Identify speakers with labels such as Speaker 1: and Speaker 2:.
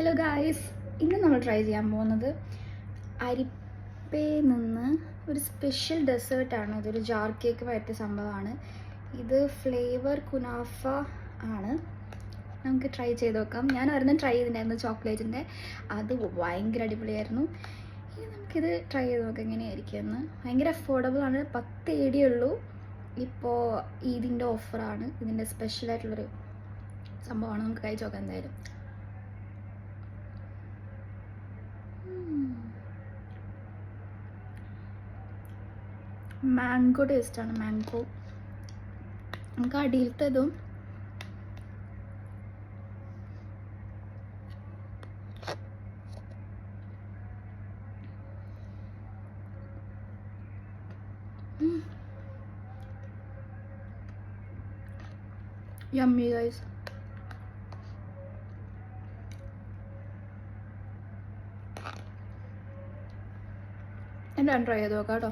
Speaker 1: Hello guys, ഇന്ന് നമ്മൾ try ചെയ്യാൻ പോകുന്നത് അരിപ്പയിൽ നിന്ന് ഒരു സ്പെഷ്യൽ ഡെസേർട്ടാണ്. ഇതൊരു ജാർ കേക്ക് പറ്റിയ സംഭവമാണ്. ഇത് ഫ്ലേവർ കുനാഫ ആണ്. നമുക്ക് ട്രൈ ചെയ്ത് നോക്കാം. ഞാൻ ഒരെണ്ണം ട്രൈ ചെയ്തിട്ടുണ്ടായിരുന്നു ചോക്ലേറ്റിൻ്റെ, അത് ഭയങ്കര അടിപൊളിയായിരുന്നു. ഇനി നമുക്കിത് ട്രൈ ചെയ്ത് നോക്കാം എങ്ങനെയായിരിക്കും എന്ന്. ഭയങ്കര അഫോർഡബിൾ ആണ്, 10 AD ഉള്ളൂ. ഇപ്പോൾ ഇതിൻ്റെ ഓഫറാണ്. ഇതിൻ്റെ സ്പെഷ്യലായിട്ടുള്ളൊരു സംഭവമാണ്. നമുക്ക് കഴിച്ച് നോക്കാം എന്തായാലും. മാംഗോ ടേസ്റ്റാണ്. മാംഗോ നമുക്ക് അടിയിലത്തതും യമ്മി ഗൈസ്. എന്തായാലും ട്രൈ ചെയ്ത് നോക്കാം കേട്ടോ.